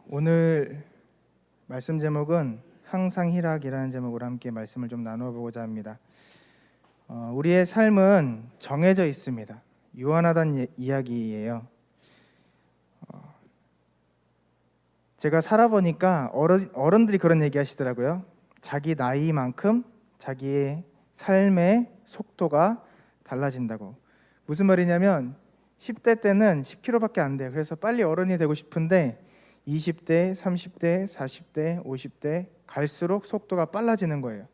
오늘 말씀 제목은 항상 희락이라는 제목으로 함께 말씀을 좀 나누어 보고자 합니다. 우리의 삶은 정해져 있습니다. 유한하다는 이야기예요. 제가 살아보니까 어른들이 그런 얘기 하시더라고요. 자기 나이만큼 자기의 삶의 속도가 달라진다고. 무슨 말이냐면 10대 때는 10km밖에 안 돼요. 그래서 빨리 어른이 되고 싶은데 20대, 30대, 40대, 50대 갈수록 속도가 빨라지는 거예요.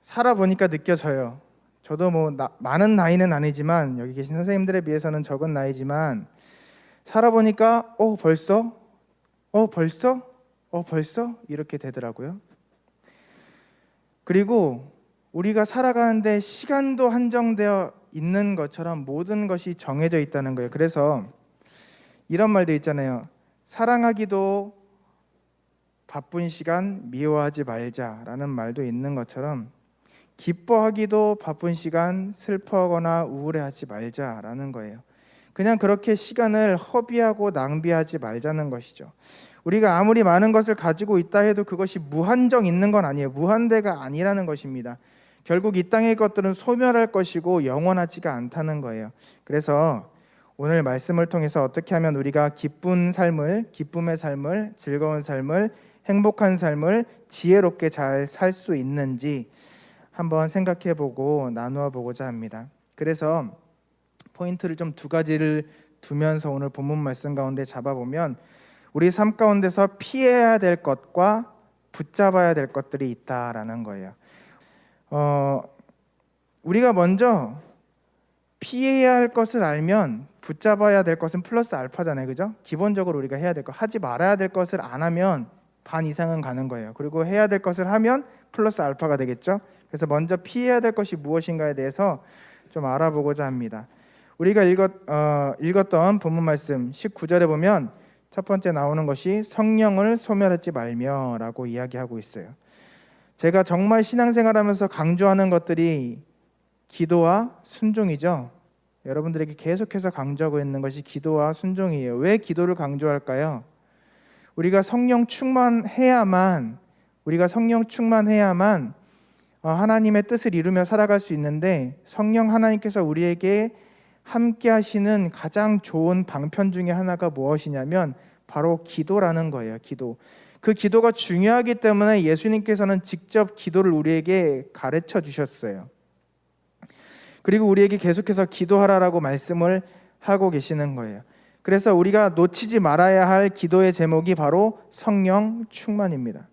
살아보니까 느껴져요. 저도 많은 나이는 아니지만, 여기 계신 선생님들에 비해서는 적은 나이지만 살아보니까 벌써 이렇게 되더라고요. 그리고 우리가 살아가는데 시간도 한정되어 있는 것처럼 모든 것이 정해져 있다는 거예요. 그래서 이런 말도 있잖아요. 사랑하기도 바쁜 시간 미워하지 말자라는 말도 있는 것처럼, 기뻐하기도 바쁜 시간 슬퍼하거나 우울해하지 말자라는 거예요. 그냥 그렇게 시간을 허비하고 낭비하지 말자는 것이죠. 우리가 아무리 많은 것을 가지고 있다 해도 그것이 무한정 있는 건 아니에요. 무한대가 아니라는 것입니다. 결국 이 땅의 것들은 소멸할 것이고 영원하지가 않다는 거예요. 그래서 오늘 말씀을 통해서 어떻게 하면 우리가 기쁨의 삶을, 즐거운 삶을, 행복한 삶을 지혜롭게 잘 살 수 있는지 한번 생각해보고 나누어 보고자 합니다. 그래서 포인트를 좀 두 가지를 두면서 오늘 본문 말씀 가운데 잡아보면, 우리 삶 가운데서 피해야 될 것과 붙잡아야 될 것들이 있다라는 거예요. 우리가 먼저 피해야 할 것을 알면 붙잡아야 될 것은 플러스 알파잖아요. 그죠? 기본적으로 우리가 해야 될 것, 하지 말아야 될 것을 안 하면 반 이상은 가는 거예요. 그리고 해야 될 것을 하면 플러스 알파가 되겠죠. 그래서 먼저 피해야 될 것이 무엇인가에 대해서 좀 알아보고자 합니다. 우리가 읽었던 본문 말씀 19절에 보면 첫 번째 나오는 것이 성령을 소멸하지 말며 라고 이야기하고 있어요. 제가 정말 신앙생활하면서 강조하는 것들이 기도와 순종이죠. 여러분들에게 계속해서 강조하고 있는 것이 기도와 순종이에요. 왜 기도를 강조할까요? 우리가 성령 충만해야만 하나님의 뜻을 이루며 살아갈 수 있는데, 성령 하나님께서 우리에게 함께 하시는 가장 좋은 방편 중에 하나가 무엇이냐면 바로 기도라는 거예요. 기도. 그 기도가 중요하기 때문에 예수님께서는 직접 기도를 우리에게 가르쳐 주셨어요. 그리고 우리에게 계속해서 기도하라라고 말씀을 하고 계시는 거예요. 그래서 우리가 놓치지 말아야 할 기도의 제목이 바로 성령 충만입니다.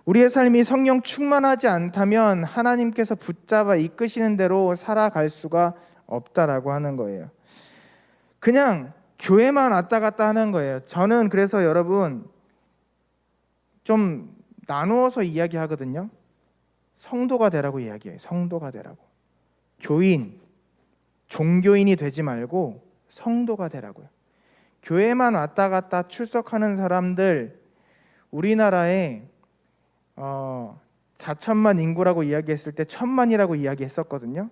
우리의 삶이 성령 충만하지 않다면 하나님께서 붙잡아 이끄시는 대로 살아갈 수가 없다라고 하는 거예요. 그냥 교회만 왔다 갔다 하는 거예요. 저는 그래서 여러분 좀 나누어서 이야기하거든요. 성도가 되라고 이야기해요. 성도가 되라고. 교인, 종교인이 되지 말고 성도가 되라고요. 교회만 왔다 갔다 출석하는 사람들, 우리나라에 4천만 인구라고 이야기했을 때 1,000만이라고 이야기했었거든요.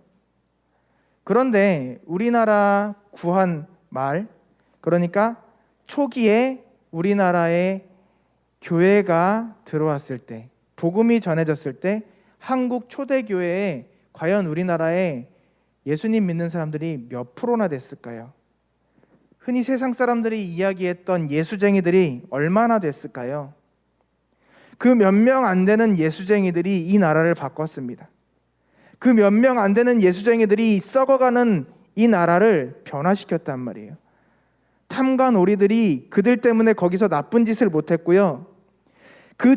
그런데 우리나라 구한 말, 그러니까 초기에 우리나라에 교회가 들어왔을 때, 복음이 전해졌을 때 한국 초대교회에 과연 우리나라에 예수님 믿는 사람들이 몇 프로나 됐을까요? 흔히 세상 사람들이 이야기했던 예수쟁이들이 얼마나 됐을까요? 그 몇 명 안 되는 예수쟁이들이 이 나라를 바꿨습니다. 그 몇 명 안 되는 예수쟁이들이 썩어가는 이 나라를 변화시켰단 말이에요. 탐관오리들이 그들 때문에 거기서 나쁜 짓을 못했고요. 그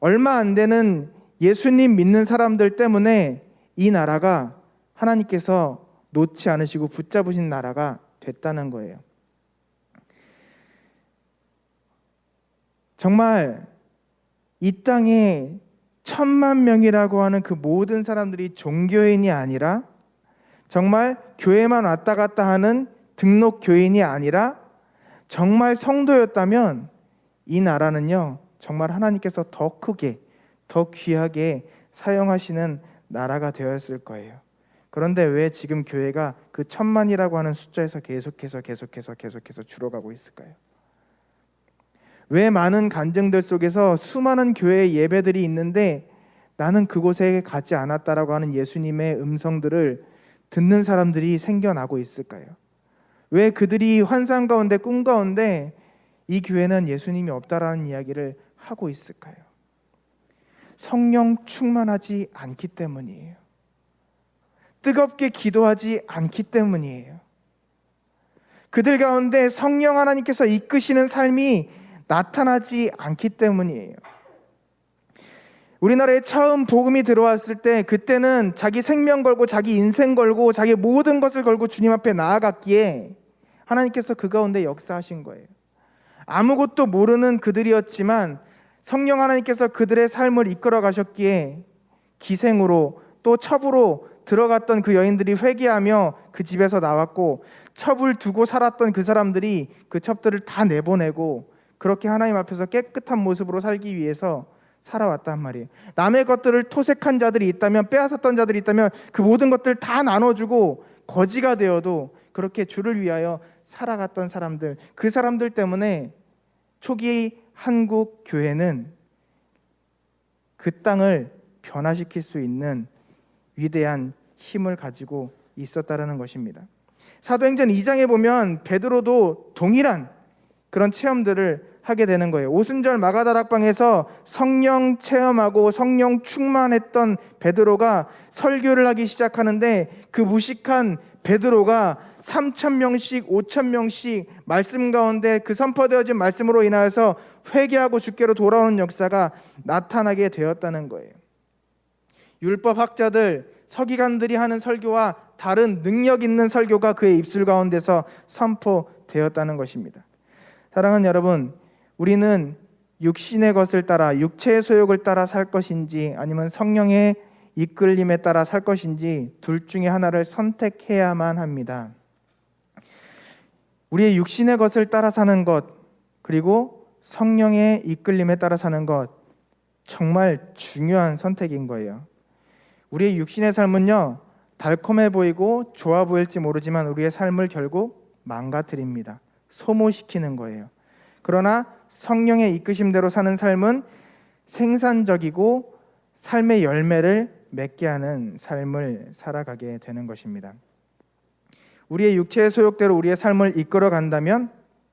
얼마 안 되는 예수님 믿는 사람들 때문에 이 나라가 하나님께서 놓지 않으시고 붙잡으신 나라가 됐다는 거예요. 정말 이 땅에 1,000만 명이라고 하는 그 모든 사람들이 종교인이 아니라, 정말 교회만 왔다 갔다 하는 등록 교인이 아니라 정말 성도였다면 이 나라는요, 정말 하나님께서 더 크게, 더 귀하게 사용하시는 나라가 되었을 거예요. 그런데 왜 지금 교회가 그 1,000만이라고 하는 숫자에서 계속해서 줄어가고 있을까요? 왜 많은 간증들 속에서 수많은 교회 예배들이 있는데 나는 그곳에 가지 않았다라고 하는 예수님의 음성들을 듣는 사람들이 생겨나고 있을까요? 왜 그들이 환상 가운데 꿈 가운데 이 교회는 예수님이 없다라는 이야기를 하고 있을까요? 성령 충만하지 않기 때문이에요. 뜨겁게 기도하지 않기 때문이에요. 그들 가운데 성령 하나님께서 이끄시는 삶이 나타나지 않기 때문이에요. 우리나라에 처음 복음이 들어왔을 때 그때는 자기 생명 걸고 자기 인생 걸고 자기 모든 것을 걸고 주님 앞에 나아갔기에 하나님께서 그 가운데 역사하신 거예요. 아무것도 모르는 그들이었지만 성령 하나님께서 그들의 삶을 이끌어 가셨기에 기생으로 또 첩으로 들어갔던 그 여인들이 회개하며 그 집에서 나왔고, 첩을 두고 살았던 그 사람들이 그 첩들을 다 내보내고 그렇게 하나님 앞에서 깨끗한 모습으로 살기 위해서 살아왔단 말이에요. 남의 것들을 토색한 자들이 있다면, 빼앗았던 자들이 있다면 그 모든 것들 다 나눠주고 거지가 되어도 그렇게 주를 위하여 살아갔던 사람들, 그 사람들 때문에 초기 한국 교회는 그 땅을 변화시킬 수 있는 위대한 힘을 가지고 있었다라는 것입니다. 사도행전 2장에 보면 베드로도 동일한 그런 체험들을 하게 되는 거예요. 오순절 마가다락방에서 성령 체험하고 성령 충만했던 베드로가 설교를 하기 시작하는데 그 무식한 베드로가 3,000명씩 5,000명씩 말씀 가운데 그 선포되어진 말씀으로 인하여서 회개하고 주께로 돌아오는 역사가 나타나게 되었다는 거예요. 율법학자들, 서기관들이 하는 설교와 다른 능력 있는 설교가 그의 입술 가운데서 선포되었다는 것입니다. 사랑하는 여러분, 우리는 육신의 것을 따라, 육체의 소욕을 따라 살 것인지 아니면 성령의 이끌림에 따라 살 것인지 둘 중에 하나를 선택해야만 합니다. 우리의 육신의 것을 따라 사는 것, 그리고 성령의 이끌림에 따라 사는 것, 정말 중요한 선택인 거예요. 우리의 육신의 삶은요, 달콤해 보이고 좋아 보일지 모르지만 우리의 삶을 결국 망가뜨립니다. 소모시키는 거예요. 그러나 성령의 이끄심대로 사는 삶은 생산적이고 삶의 열매를 맺게 하는 삶을 살아가게 되는 것입니다. 우리의 육체의 소욕대로 우리의 삶을 이끌어 간다면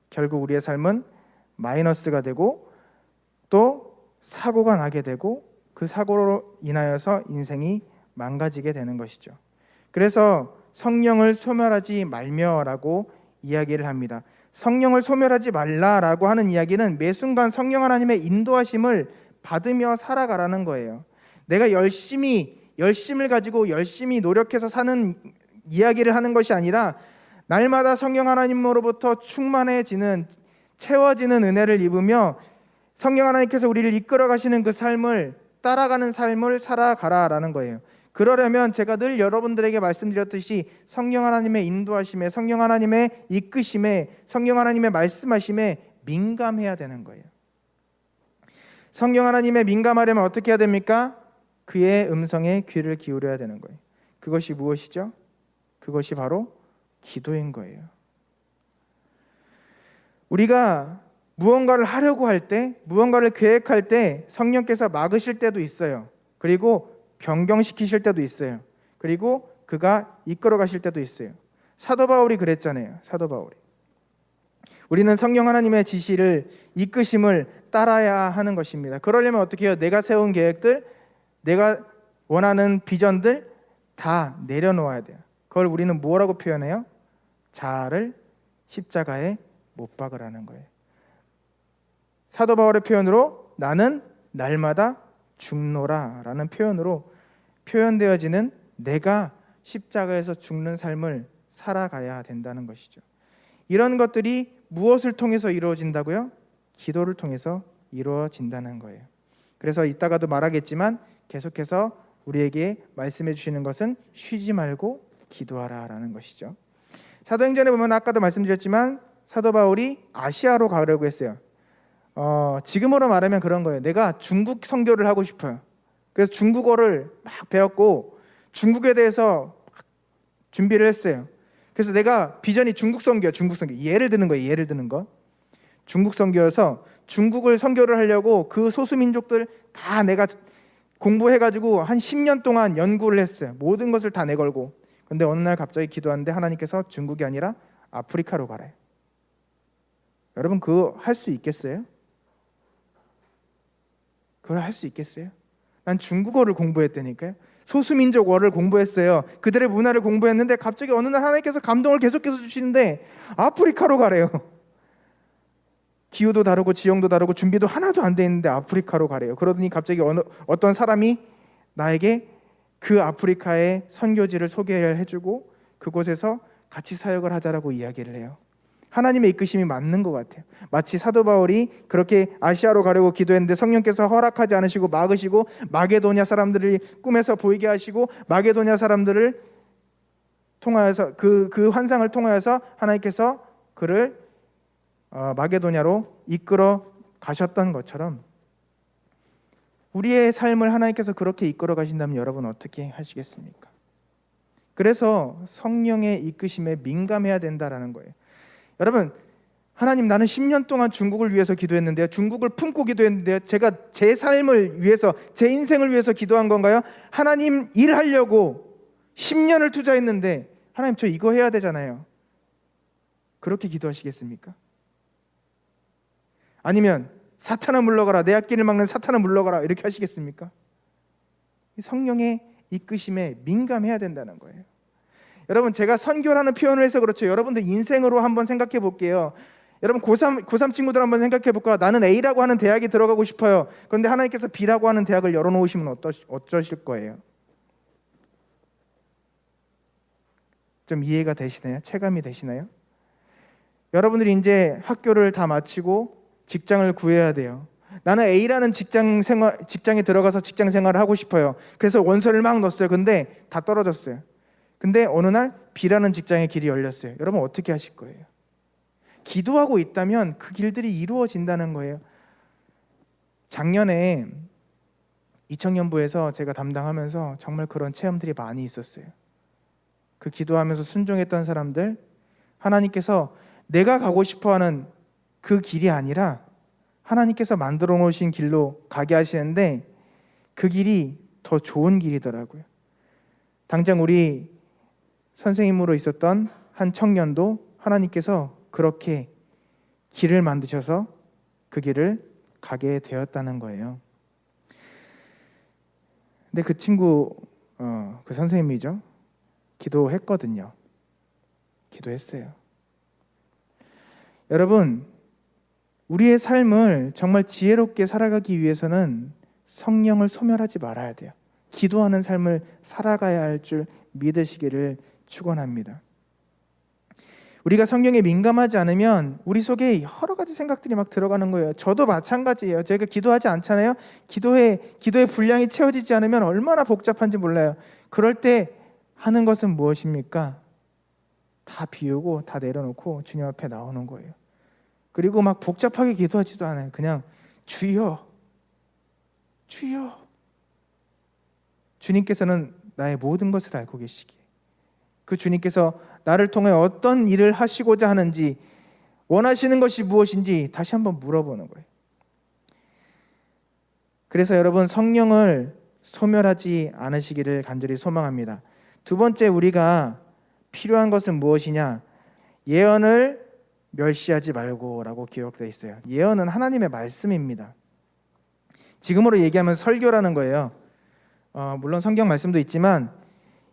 결국 우리의 삶은 마이너스가 되고 또 사고가 나게 되고 그 사고로 인하여서 인생이 망가지게 되는 것이죠. 그래서 성령을 소멸하지 말며라고 이야기를 합니다. 성령을 소멸하지 말라라고 하는 이야기는 매 순간 성령 하나님의 인도하심을 받으며 살아가라는 거예요. 내가 열심을 가지고 열심히 노력해서 사는 이야기를 하는 것이 아니라 날마다 성령 하나님으로부터 충만해지는, 채워지는 은혜를 입으며 성령 하나님께서 우리를 이끌어 가시는 그 삶을 따라가는 삶을 살아가라라는 거예요. 그러려면 제가 늘 여러분들에게 말씀드렸듯이 성령 하나님의 인도하심에, 성령 하나님의 이끄심에, 성령 하나님의 말씀하심에 민감해야 되는 거예요. 성령 하나님의 민감하려면 어떻게 해야 됩니까? 그의 음성에 귀를 기울여야 되는 거예요. 그것이 무엇이죠? 그것이 바로 기도인 거예요. 우리가 무언가를 하려고 할 때, 무언가를 계획할 때 성령께서 막으실 때도 있어요. 그리고 변경시키실 때도 있어요. 그리고 그가 이끌어 가실 때도 있어요. 사도 바울이 그랬잖아요. 사도 바울이. 우리는 성령 하나님의 지시를, 이끄심을 따라야 하는 것입니다. 그러려면 어떻게 해요? 내가 세운 계획들, 내가 원하는 비전들 다 내려놓아야 돼요. 그걸 우리는 뭐라고 표현해요? 자아를 십자가에 못 박으라는 거예요. 사도 바울의 표현으로 나는 날마다 죽노라 라는 표현으로 표현되어지는 내가 십자가에서 죽는 삶을 살아가야 된다는 것이죠. 이런 것들이 무엇을 통해서 이루어진다고요? 기도를 통해서 이루어진다는 거예요. 그래서 이따가도 말하겠지만 계속해서 우리에게 말씀해 주시는 것은 쉬지 말고 기도하라 라는 것이죠. 사도행전에 보면 아까도 말씀드렸지만 사도 바울이 아시아로 가려고 했어요. 지금으로 말하면 그런 거예요. 내가 중국 선교를 하고 싶어요. 그래서 중국어를 막 배웠고 중국에 대해서 준비를 했어요. 그래서 내가 비전이 중국 선교야. 예를 드는 거예요. 예를 드는 거. 중국 선교여서 중국을 선교를 하려고 그 소수민족들 다 내가 공부해가지고 한 10년 동안 연구를 했어요. 모든 것을 다 내걸고. 근데 어느 날 갑자기 기도하는데 하나님께서 중국이 아니라 아프리카로 가래요. 여러분 그거 할 수 있겠어요? 그걸 할 수 있겠어요? 난 중국어를 공부했다니까요. 소수민족어를 공부했어요. 그들의 문화를 공부했는데 갑자기 어느 날 하나님께서 감동을 계속해서 주시는데 아프리카로 가래요. 기후도 다르고 지형도 다르고 준비도 하나도 안 돼 있는데 아프리카로 가래요. 그러더니 갑자기 어떤 사람이 나에게 그 아프리카의 선교지를 소개를 해주고 그곳에서 같이 사역을 하자라고 이야기를 해요. 하나님의 이끄심이 맞는 것 같아요. 마치 사도 바울이 그렇게 아시아로 가려고 기도했는데 성령께서 허락하지 않으시고 막으시고 마게도냐 사람들이 꿈에서 보이게 하시고 마게도냐 사람들을 통하여서 그 환상을 통하여서 하나님께서 그를 마게도냐로 이끌어 가셨던 것처럼 우리의 삶을 하나님께서 그렇게 이끌어 가신다면 여러분 어떻게 하시겠습니까? 그래서 성령의 이끄심에 민감해야 된다라는 거예요. 여러분, 하나님 나는 10년 동안 중국을 위해서 기도했는데요. 중국을 품고 기도했는데요. 제가 제 삶을 위해서, 제 인생을 위해서 기도한 건가요? 하나님 일하려고 10년을 투자했는데 하나님 저 이거 해야 되잖아요. 그렇게 기도하시겠습니까? 아니면 사탄아 물러가라, 내 앞길을 막는 사탄아 물러가라 이렇게 하시겠습니까? 성령의 이끄심에 민감해야 된다는 거예요. 여러분 제가 선교라는 표현을 해서 그렇죠. 여러분들 인생으로 한번 생각해 볼게요. 여러분 고3 친구들 한번 생각해 볼까요? 나는 A라고 하는 대학에 들어가고 싶어요. 그런데 하나님께서 B라고 하는 대학을 열어놓으시면 어쩌실 거예요? 좀 이해가 되시나요? 체감이 되시나요? 여러분들이 이제 학교를 다 마치고 직장을 구해야 돼요. 나는 A라는 직장에 들어가서 직장 생활을 하고 싶어요. 그래서 원서를 막 넣었어요. 근데 다 떨어졌어요. 근데 어느 날 B라는 직장의 길이 열렸어요. 여러분 어떻게 하실 거예요? 기도하고 있다면 그 길들이 이루어진다는 거예요. 작년에 이청년부에서 제가 담당하면서 정말 그런 체험들이 많이 있었어요. 그 기도하면서 순종했던 사람들, 하나님께서 내가 가고 싶어하는 그 길이 아니라 하나님께서 만들어 놓으신 길로 가게 하시는데 그 길이 더 좋은 길이더라고요. 당장 우리 선생님으로 있었던 한 청년도 하나님께서 그렇게 길을 만드셔서 그 길을 가게 되었다는 거예요. 근데 그 친구, 그 선생님이죠. 기도했거든요. 기도했어요. 여러분, 우리의 삶을 정말 지혜롭게 살아가기 위해서는 성령을 소멸하지 말아야 돼요. 기도하는 삶을 살아가야 할 줄 믿으시기를 축원합니다. 우리가 성경에 민감하지 않으면 우리 속에 여러 가지 생각들이 막 들어가는 거예요. 저도 마찬가지예요. 제가 기도하지 않잖아요. 기도의 분량이 채워지지 않으면 얼마나 복잡한지 몰라요. 그럴 때 하는 것은 무엇입니까? 다 비우고 다 내려놓고 주님 앞에 나오는 거예요. 그리고 막 복잡하게 기도하지도 않아요. 그냥 주여, 주여. 주님께서는 나의 모든 것을 알고 계시기에 그 주님께서 나를 통해 어떤 일을 하시고자 하는지, 원하시는 것이 무엇인지 다시 한번 물어보는 거예요. 그래서 여러분 성령을 소멸하지 않으시기를 간절히 소망합니다. 두 번째 우리가 필요한 것은 무엇이냐? 예언을 멸시하지 말고라고 기록되어 있어요. 예언은 하나님의 말씀입니다. 지금으로 얘기하면 설교라는 거예요. 물론 성경 말씀도 있지만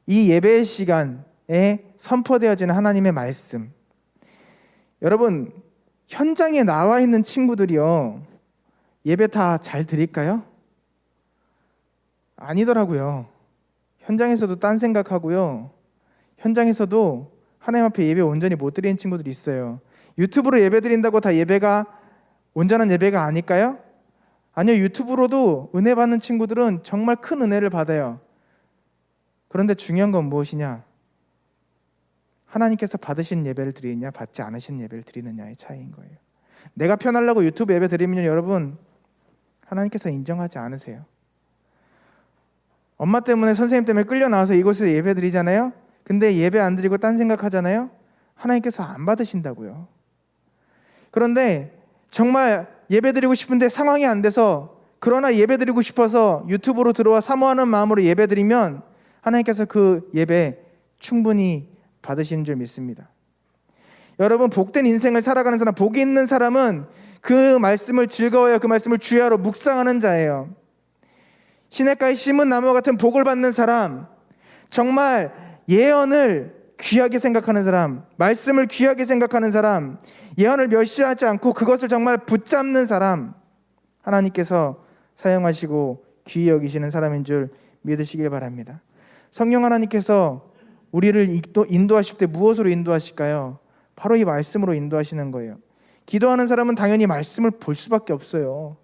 이 예배 시간에 선포되어지는 하나님의 말씀. 여러분 현장에 나와 있는 친구들이요, 예배 다 잘 드릴까요? 아니더라고요. 현장에서도 딴 생각하고요, 현장에서도 하나님 앞에 예배 온전히 못 드리는 친구들이 있어요. 유튜브로 예배 드린다고 다 예배가 온전한 예배가 아닐까요? 아니요, 유튜브로도 은혜 받는 친구들은 정말 큰 은혜를 받아요. 그런데 중요한 건 무엇이냐? 하나님께서 받으신 예배를 드리느냐, 받지 않으신 예배를 드리느냐의 차이인 거예요. 내가 편하려고 유튜브 예배 드리면 여러분 하나님께서 인정하지 않으세요. 엄마 때문에, 선생님 때문에 끌려 나와서 이곳에서 예배 드리잖아요. 근데 예배 안 드리고 딴 생각하잖아요. 하나님께서 안 받으신다고요. 그런데 정말 예배 드리고 싶은데 상황이 안 돼서, 그러나 예배 드리고 싶어서 유튜브로 들어와 사모하는 마음으로 예배 드리면 하나님께서 그 예배 충분히 받으시는 줄 믿습니다. 여러분, 복된 인생을 살아가는 사람, 복이 있는 사람은 그 말씀을 즐거워요. 그 말씀을 주야로 묵상하는 자예요. 시냇가에 심은 나무 같은 복을 받는 사람, 정말 예언을 귀하게 생각하는 사람, 말씀을 귀하게 생각하는 사람, 예언을 멸시하지 않고 그것을 정말 붙잡는 사람, 하나님께서 사용하시고 귀히 여기시는 사람인 줄 믿으시길 바랍니다. 성령 하나님께서 우리를 인도하실 때 무엇으로 인도하실까요? 바로 이 말씀으로 인도하시는 거예요. 기도하는 사람은 당연히 말씀을 볼 수밖에 없어요.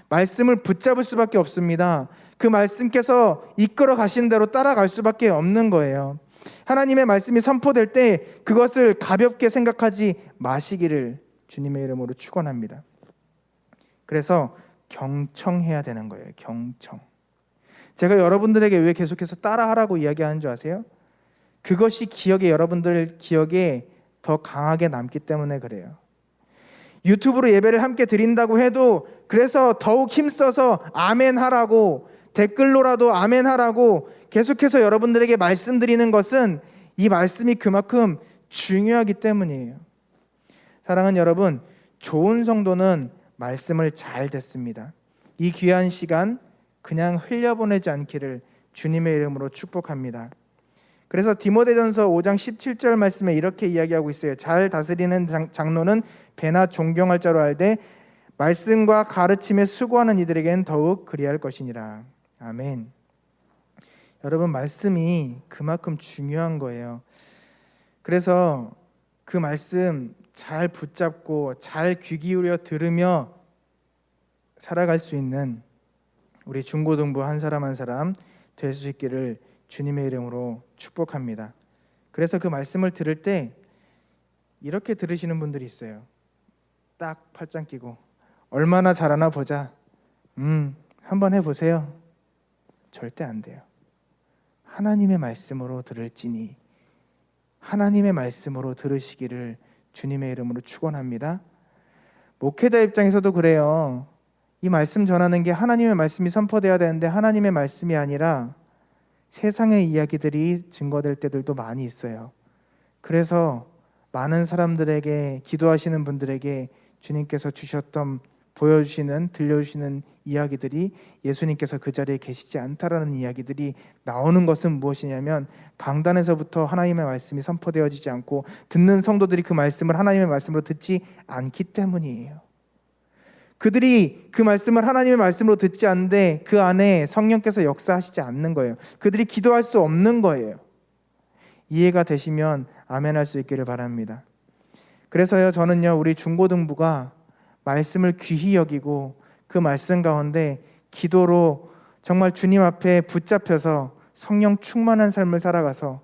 말씀을 붙잡을 수밖에 없습니다. 그 말씀께서 이끌어 가시는 대로 따라갈 수밖에 없는 거예요. 하나님의 말씀이 선포될 때 그것을 가볍게 생각하지 마시기를 주님의 이름으로 축원합니다. 그래서 경청해야 되는 거예요. 경청. 제가 여러분들에게 왜 계속해서 따라하라고 이야기하는 줄 아세요? 그것이 여러분들 기억에 더 강하게 남기 때문에 그래요. 유튜브로 예배를 함께 드린다고 해도 그래서 더욱 힘써서 아멘 하라고, 댓글로라도 아멘 하라고 계속해서 여러분들에게 말씀드리는 것은 이 말씀이 그만큼 중요하기 때문이에요. 사랑하는 여러분, 좋은 성도는 말씀을 잘 듣습니다. 이 귀한 시간 그냥 흘려보내지 않기를 주님의 이름으로 축복합니다. 그래서 디모데전서 5장 17절 말씀에 이렇게 이야기하고 있어요. 잘 다스리는 장로는 배나 존경할 자로 알되 말씀과 가르침에 수고하는 이들에게는 더욱 그리할 것이니라. 아멘. 여러분, 말씀이 그만큼 중요한 거예요. 그래서 그 말씀 잘 붙잡고 잘 귀 기울여 들으며 살아갈 수 있는 우리 중고등부 한 사람 한 사람 될 수 있기를 주님의 이름으로 축복합니다. 그래서 그 말씀을 들을 때 이렇게 들으시는 분들이 있어요. 딱 팔짱 끼고 얼마나 잘하나 보자. 한번 해보세요. 절대 안 돼요. 하나님의 말씀으로 들을지니 하나님의 말씀으로 들으시기를 주님의 이름으로 축원합니다. 목회자 입장에서도 그래요. 이 말씀 전하는 게 하나님의 말씀이 선포되어야 되는데 하나님의 말씀이 아니라 세상의 이야기들이 증거될 때들도 많이 있어요. 그래서 많은 사람들에게, 기도하시는 분들에게 주님께서 주셨던, 보여주시는, 들려주시는 이야기들이 예수님께서 그 자리에 계시지 않다라는 이야기들이 나오는 것은 무엇이냐면 강단에서부터 하나님의 말씀이 선포되어지지 않고 듣는 성도들이 그 말씀을 하나님의 말씀으로 듣지 않기 때문이에요. 그들이 그 말씀을 하나님의 말씀으로 듣지 않는데 그 안에 성령께서 역사하시지 않는 거예요. 그들이 기도할 수 없는 거예요. 이해가 되시면 아멘할 수 있기를 바랍니다. 그래서요, 저는요, 우리 중고등부가 말씀을 귀히 여기고 그 말씀 가운데 기도로 정말 주님 앞에 붙잡혀서 성령 충만한 삶을 살아가서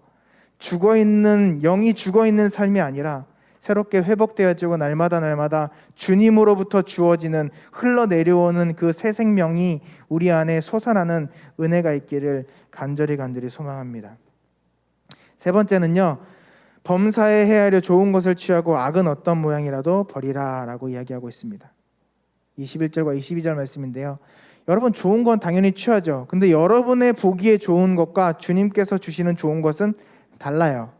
영이 죽어있는 삶이 아니라 새롭게 회복되어지고 날마다 주님으로부터 주어지는, 흘러내려오는 그 새 생명이 우리 안에 솟아나는 은혜가 있기를 간절히 소망합니다. 세 번째는요, 범사에 헤아려 좋은 것을 취하고 악은 어떤 모양이라도 버리라 라고 이야기하고 있습니다. 21절과 22절 말씀인데요, 여러분, 좋은 건 당연히 취하죠. 근데 여러분의 보기에 좋은 것과 주님께서 주시는 좋은 것은 달라요.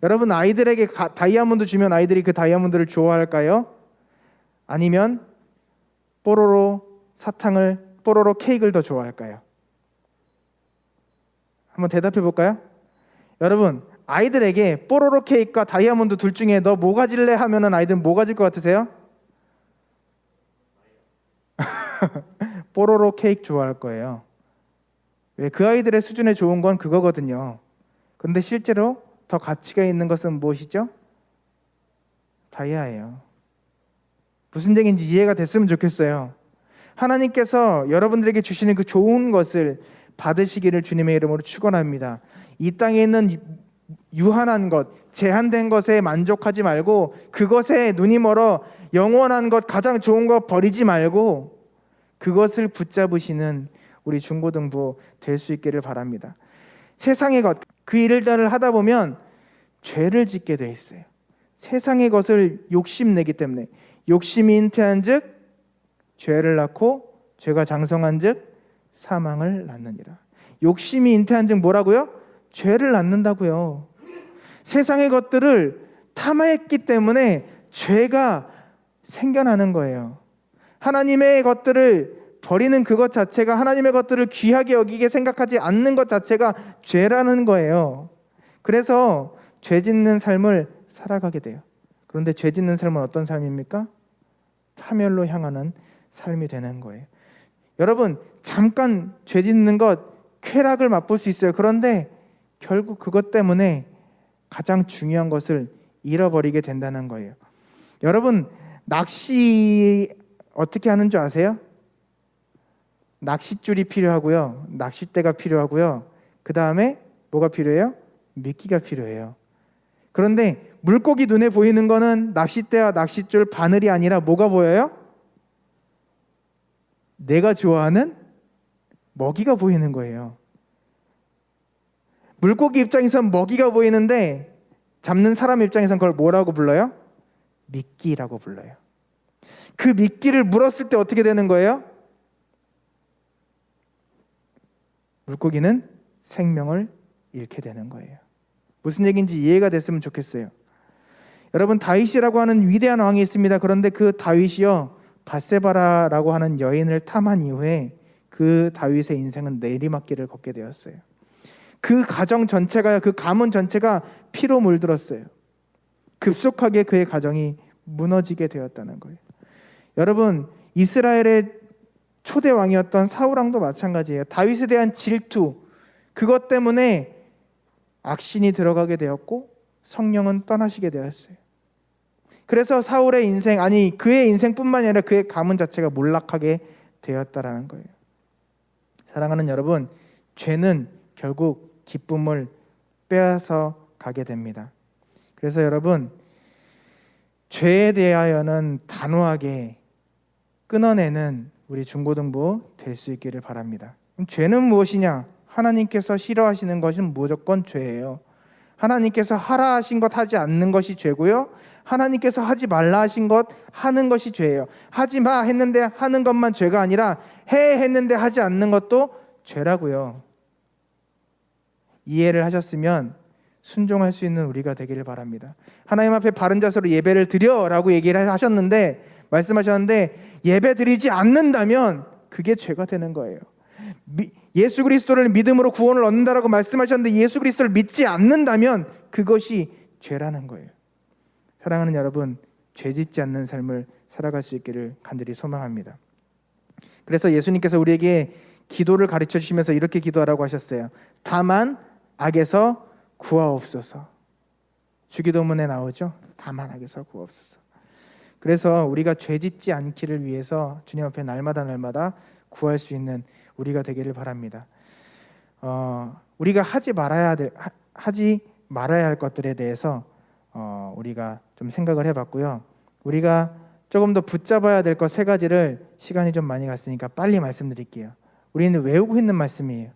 여러분, 아이들에게 다이아몬드 주면 아이들이 그 다이아몬드를 좋아할까요? 아니면 뽀로로 케이크를 더 좋아할까요? 한번 대답해 볼까요? 여러분, 아이들에게 뽀로로 케이크와 다이아몬드 둘 중에 너 뭐 가질래 하면은 아이들은 뭐 가질 것 같으세요? 뽀로로 케이크 좋아할 거예요. 왜? 그 아이들의 수준에 좋은 건 그거거든요. 근데 실제로 더 가치가 있는 것은 무엇이죠? 다이아예요. 무슨 얘기인지 이해가 됐으면 좋겠어요. 하나님께서 여러분들에게 주시는 그 좋은 것을 받으시기를 주님의 이름으로 축원합니다. 이 땅에 있는 유한한 것, 제한된 것에 만족하지 말고 그것에 눈이 멀어 영원한 것, 가장 좋은 것 버리지 말고 그것을 붙잡으시는 우리 중고등부 될 수 있기를 바랍니다. 세상의 것, 그 일들을 하다 보면 죄를 짓게 돼 있어요. 세상의 것을 욕심내기 때문에. 욕심이 잉태한 즉 죄를 낳고 죄가 장성한 즉 사망을 낳느니라. 욕심이 잉태한 즉 뭐라고요? 죄를 낳는다고요. 세상의 것들을 탐했기 때문에 죄가 생겨나는 거예요. 하나님의 것들을 버리는 그것 자체가, 하나님의 것들을 귀하게 여기게 생각하지 않는 것 자체가 죄라는 거예요. 그래서 죄 짓는 삶을 살아가게 돼요. 그런데 죄 짓는 삶은 어떤 삶입니까? 파멸로 향하는 삶이 되는 거예요. 여러분, 잠깐 죄 짓는 것, 쾌락을 맛볼 수 있어요. 그런데 결국 그것 때문에 가장 중요한 것을 잃어버리게 된다는 거예요. 여러분, 낚시 어떻게 하는 줄 아세요? 낚싯줄이 필요하고요, 낚싯대가 필요하고요, 그 다음에 뭐가 필요해요? 미끼가 필요해요. 그런데 물고기 눈에 보이는 거는 낚싯대와 낚싯줄 바늘이 아니라 뭐가 보여요? 내가 좋아하는 먹이가 보이는 거예요. 물고기 입장에선 먹이가 보이는데 잡는 사람 입장에선 그걸 뭐라고 불러요? 미끼라고 불러요. 그 미끼를 물었을 때 어떻게 되는 거예요? 물고기는 생명을 잃게 되는 거예요. 무슨 얘기인지 이해가 됐으면 좋겠어요. 여러분, 다윗이라고 하는 위대한 왕이 있습니다. 그런데 그 다윗이요, 밧세바라라고 하는 여인을 탐한 이후에 그 다윗의 인생은 내리막길을 걷게 되었어요. 그 가정 전체가, 그 가문 전체가 피로 물들었어요. 급속하게 그의 가정이 무너지게 되었다는 거예요. 여러분, 이스라엘의 초대 왕이었던 사울 왕도 마찬가지예요. 다윗에 대한 질투, 그것 때문에 악신이 들어가게 되었고 성령은 떠나시게 되었어요. 그래서 사울의 인생, 아니 그의 인생뿐만 아니라 그의 가문 자체가 몰락하게 되었다라는 거예요. 사랑하는 여러분, 죄는 결국 기쁨을 빼앗아 가게 됩니다. 그래서 여러분, 죄에 대하여는 단호하게 끊어내는 우리 중고등부 될 수 있기를 바랍니다. 그럼 죄는 무엇이냐? 하나님께서 싫어하시는 것은 무조건 죄예요. 하나님께서 하라 하신 것 하지 않는 것이 죄고요, 하나님께서 하지 말라 하신 것 하는 것이 죄예요. 하지 마 했는데 하는 것만 죄가 아니라 해 했는데 하지 않는 것도 죄라고요. 이해를 하셨으면 순종할 수 있는 우리가 되기를 바랍니다. 하나님 앞에 바른 자세로 예배를 드려라고 얘기를 하셨는데, 말씀하셨는데 예배 드리지 않는다면 그게 죄가 되는 거예요. 예수 그리스도를 믿음으로 구원을 얻는다라고 말씀하셨는데 예수 그리스도를 믿지 않는다면 그것이 죄라는 거예요. 사랑하는 여러분, 죄 짓지 않는 삶을 살아갈 수 있기를 간절히 소망합니다. 그래서 예수님께서 우리에게 기도를 가르쳐 주시면서 이렇게 기도하라고 하셨어요. 다만 악에서 구하옵소서. 주기도문에 나오죠. 다만 악에서 구하옵소서. 그래서 우리가 죄 짓지 않기를 위해서 주님 앞에 날마다 구할 수 있는 우리가 되기를 바랍니다. 우리가 하지 말아야 할 것들에 대해서 우리가 좀 생각을 해봤고요. 우리가 조금 더 붙잡아야 될 것 3가지를 시간이 좀 많이 갔으니까 빨리 말씀드릴게요. 우리는 외우고 있는 말씀이에요.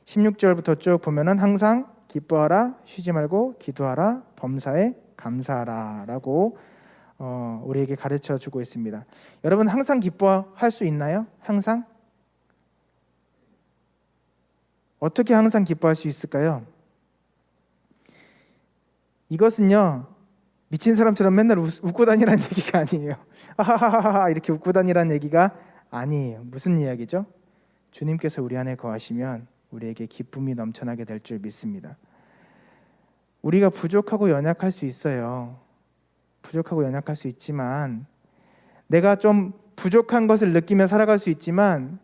16절부터 쭉 보면은 항상 기뻐하라, 쉬지 말고 기도하라, 범사에 감사하라 라고 우리에게 가르쳐 주고 있습니다. 여러분, 항상 기뻐할 수 있나요? 항상? 어떻게 항상 기뻐할 수 있을까요? 이것은요, 미친 사람처럼 맨날 웃고 다니라는 얘기가 아니에요. 하하하하 이렇게 웃고 다니라는 얘기가 아니에요. 무슨 이야기죠? 주님께서 우리 안에 거하시면 우리에게 기쁨이 넘쳐나게 될 줄 믿습니다. 우리가 부족하고 연약할 수 있어요. 부족하고 연약할 수 있지만, 내가 좀 부족한 것을 느끼며 살아갈 수 있지만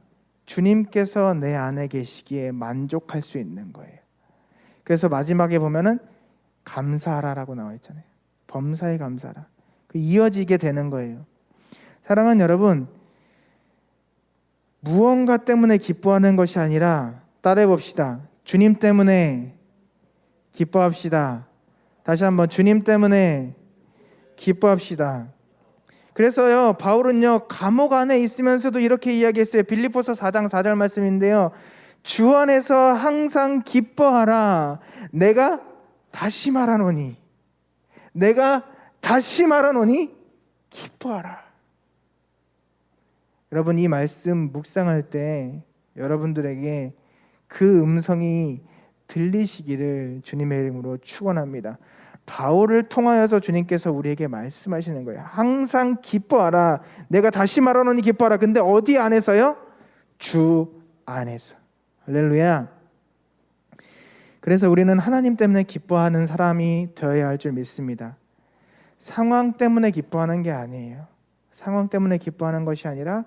주님께서 내 안에 계시기에 만족할 수 있는 거예요. 그래서 마지막에 보면은 감사하라라고 나와 있잖아요. 범사에 감사하라. 이어지게 되는 거예요. 사랑하는 여러분, 무언가 때문에 기뻐하는 것이 아니라, 따라해 봅시다. 주님 때문에 기뻐합시다. 다시 한번, 주님 때문에 기뻐합시다. 그래서요, 바울은요, 감옥 안에 있으면서도 이렇게 이야기했어요. 빌립보서 4장 4절 말씀인데요, 주 안에서 항상 기뻐하라. 내가 다시 말하노니 기뻐하라. 여러분, 이 말씀 묵상할 때 여러분들에게 그 음성이 들리시기를 주님의 이름으로 축원합니다. 바울을 통하여서 주님께서 우리에게 말씀하시는 거예요. 항상 기뻐하라. 내가 다시 말하노니 기뻐하라. 근데 어디 안에서요? 주 안에서. 할렐루야. 그래서 우리는 하나님 때문에 기뻐하는 사람이 되어야 할 줄 믿습니다. 상황 때문에 기뻐하는 게 아니에요. 상황 때문에 기뻐하는 것이 아니라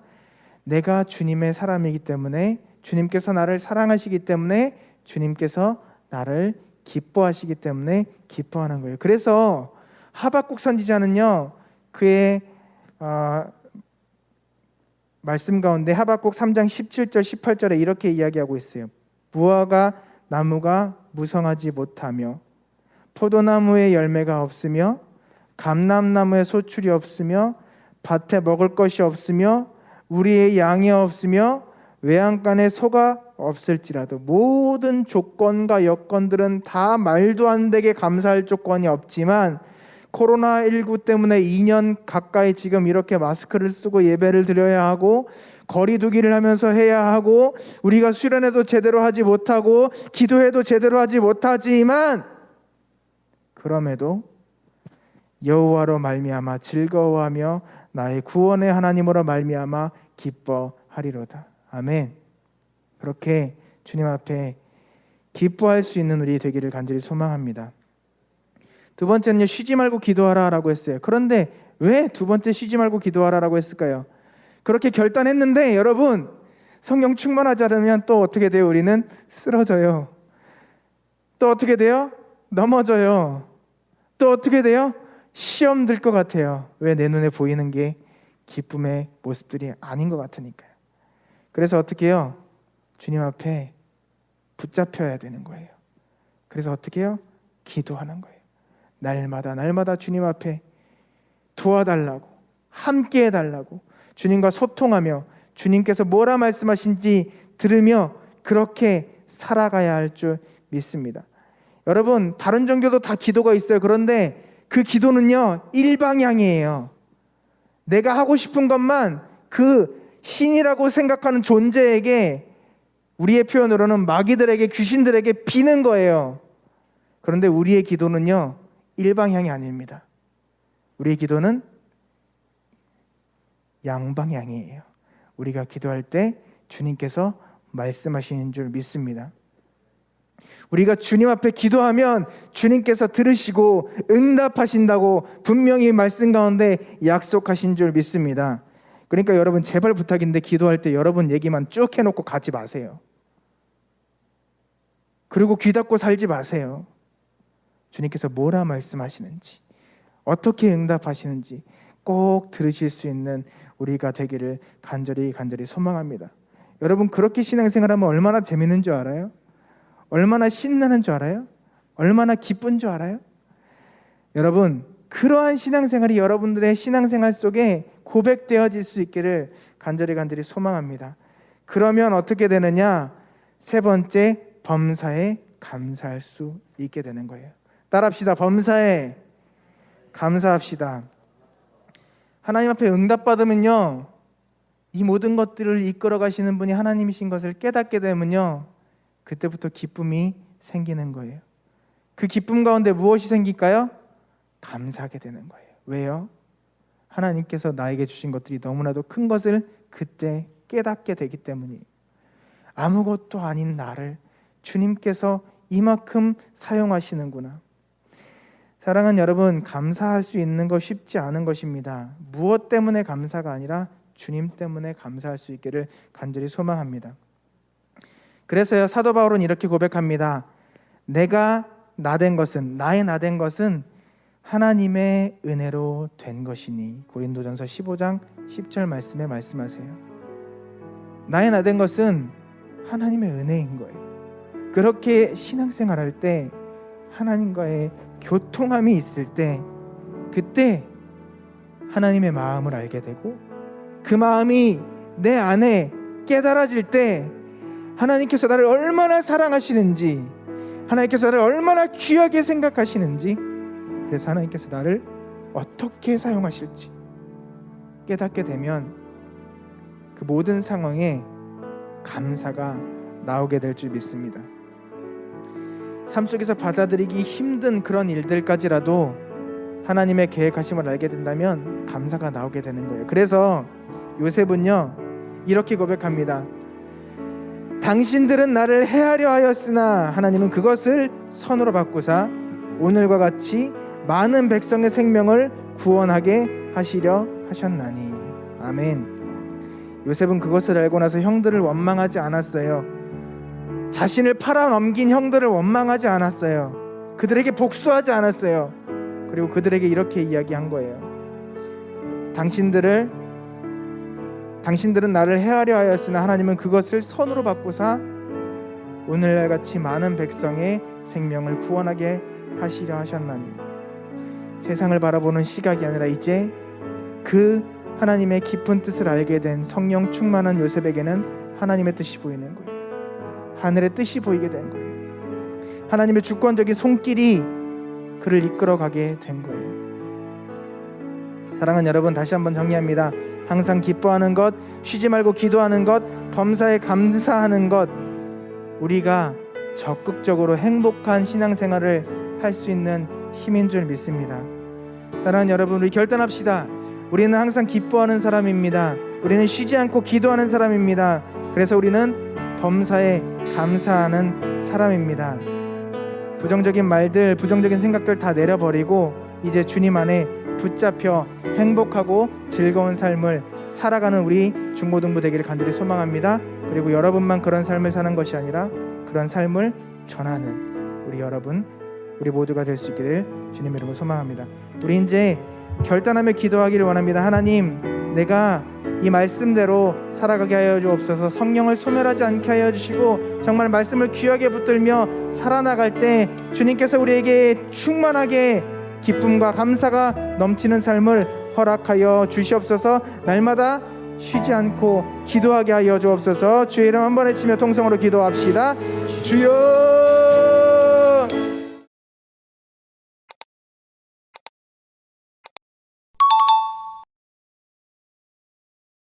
내가 주님의 사람이기 때문에, 주님께서 나를 사랑하시기 때문에, 주님께서 나를 기뻐하시기 때문에 기뻐하는 거예요. 그래서 하박국 선지자는요, 그의 말씀 가운데 하박국 3장 17절 18절에 이렇게 이야기하고 있어요. 무화과 나무가 무성하지 못하며 포도나무에 열매가 없으며 감람나무에 소출이 없으며 밭에 먹을 것이 없으며 우리의 양이 없으며 외양간에 소가 없을지라도, 모든 조건과 여건들은 다 말도 안 되게 감사할 조건이 없지만 코로나19 때문에 2년 가까이 지금 이렇게 마스크를 쓰고 예배를 드려야 하고 거리 두기를 하면서 해야 하고 우리가 수련회도 제대로 하지 못하고 기도회도 제대로 하지 못하지만 그럼에도 여호와로 말미암아 즐거워하며 나의 구원의 하나님으로 말미암아 기뻐하리로다. 아멘. 그렇게 주님 앞에 기뻐할 수 있는 우리 되기를 간절히 소망합니다. 두 번째는요, 쉬지 말고 기도하라라고 했어요. 그런데 왜 두 번째 쉬지 말고 기도하라라고 했을까요? 그렇게 결단했는데 여러분, 성령 충만하지 않으면 또 어떻게 돼요? 우리는 쓰러져요. 또 어떻게 돼요? 넘어져요. 또 어떻게 돼요? 시험 들 것 같아요. 왜? 내 눈에 보이는 게 기쁨의 모습들이 아닌 것 같으니까요. 그래서 어떻게 해요? 주님 앞에 붙잡혀야 되는 거예요. 그래서 어떻게 해요? 기도하는 거예요. 날마다 주님 앞에 도와달라고, 함께 해달라고, 주님과 소통하며 주님께서 뭐라 말씀하신지 들으며 그렇게 살아가야 할 줄 믿습니다. 여러분, 다른 종교도 다 기도가 있어요. 그런데 그 기도는요, 일방향이에요. 내가 하고 싶은 것만 그 신이라고 생각하는 존재에게, 우리의 표현으로는 마귀들에게, 귀신들에게 비는 거예요. 그런데 우리의 기도는요, 일방향이 아닙니다. 우리의 기도는 양방향이에요. 우리가 기도할 때 주님께서 말씀하시는 줄 믿습니다. 우리가 주님 앞에 기도하면 주님께서 들으시고 응답하신다고 분명히 말씀 가운데 약속하신 줄 믿습니다. 그러니까 여러분, 제발 부탁인데 기도할 때 여러분 얘기만 쭉 해놓고 가지 마세요. 그리고 귀 닫고 살지 마세요. 주님께서 뭐라 말씀하시는지, 어떻게 응답하시는지 꼭 들으실 수 있는 우리가 되기를 간절히 소망합니다. 여러분, 그렇게 신앙생활하면 얼마나 재밌는 줄 알아요? 얼마나 신나는 줄 알아요? 얼마나 기쁜 줄 알아요? 여러분, 그러한 신앙생활이 여러분들의 신앙생활 속에 고백되어질 수 있기를 간절히 소망합니다. 그러면 어떻게 되느냐? 세 번째, 범사에 감사할 수 있게 되는 거예요. 따라합시다. 범사에 감사합시다. 하나님 앞에 응답받으면요, 이 모든 것들을 이끌어 가시는 분이 하나님이신 것을 깨닫게 되면요, 그때부터 기쁨이 생기는 거예요. 그 기쁨 가운데 무엇이 생길까요? 감사하게 되는 거예요. 왜요? 하나님께서 나에게 주신 것들이 너무나도 큰 것을 그때 깨닫게 되기 때문이에요. 아무것도 아닌 나를 주님께서 이만큼 사용하시는구나. 사랑하는 여러분, 감사할 수 있는 거 쉽지 않은 것입니다. 무엇 때문에 감사가 아니라 주님 때문에 감사할 수 있기를 간절히 소망합니다. 그래서요, 사도 바울은 이렇게 고백합니다. 내가 나된 것은, 나의 나된 것은 하나님의 은혜로 된 것이니. 고린도전서 15장 10절 말씀에 말씀하세요. 나의 나된 것은 하나님의 은혜인 거예요. 그렇게 신앙생활할 때, 하나님과의 교통함이 있을 때, 그때 하나님의 마음을 알게 되고 그 마음이 내 안에 깨달아질 때 하나님께서 나를 얼마나 사랑하시는지, 하나님께서 나를 얼마나 귀하게 생각하시는지, 그래서 하나님께서 나를 어떻게 사용하실지 깨닫게 되면 그 모든 상황에 감사가 나오게 될 줄 믿습니다. 삶 속에서 받아들이기 힘든 그런 일들까지라도 하나님의 계획하심을 알게 된다면 감사가 나오게 되는 거예요. 그래서 요셉은요 이렇게 고백합니다. 당신들은 나를 해하려 하였으나 하나님은 그것을 선으로 바꾸사 오늘과 같이 많은 백성의 생명을 구원하게 하시려 하셨나니. 아멘. 요셉은 그것을 알고 나서 형들을 원망하지 않았어요. 자신을 팔아넘긴 형들을 원망하지 않았어요. 그들에게 복수하지 않았어요. 그리고 그들에게 이렇게 이야기한 거예요. 당신들은 나를 해하려 하였으나 하나님은 그것을 선으로 바꾸사 오늘날 같이 많은 백성의 생명을 구원하게 하시려 하셨나니. 세상을 바라보는 시각이 아니라 이제 그 하나님의 깊은 뜻을 알게 된 성령 충만한 요셉에게는 하나님의 뜻이 보이는 거예요. 하늘의 뜻이 보이게 된 거예요. 하나님의 주권적인 손길이 그를 이끌어가게 된 거예요. 사랑하는 여러분, 다시 한번 정리합니다. 항상 기뻐하는 것, 쉬지 말고 기도하는 것, 범사에 감사하는 것, 우리가 적극적으로 행복한 신앙생활을 할 수 있는 힘인 줄 믿습니다. 사랑하는 여러분, 우리 결단합시다. 우리는 항상 기뻐하는 사람입니다. 우리는 쉬지 않고 기도하는 사람입니다. 그래서 우리는 범사에 감사하는 사람입니다. 부정적인 말들, 부정적인 생각들 다 내려버리고 이제 주님 안에 붙잡혀 행복하고 즐거운 삶을 살아가는 우리 중고등부 되기를 간절히 소망합니다. 그리고 여러분만 그런 삶을 사는 것이 아니라 그런 삶을 전하는 우리 여러분, 우리 모두가 될 수 있기를 주님 이름으로 소망합니다. 우리 이제 결단하며 기도하기를 원합니다. 하나님, 내가 이 말씀대로 살아가게 하여 주옵소서. 성령을 소멸하지 않게 하여 주시고 정말 말씀을 귀하게 붙들며 살아나갈 때 주님께서 우리에게 충만하게 기쁨과 감사가 넘치는 삶을 허락하여 주시옵소서. 날마다 쉬지 않고 기도하게 하여 주옵소서. 주의 이름 한번 외치며 통성으로 기도합시다. 주여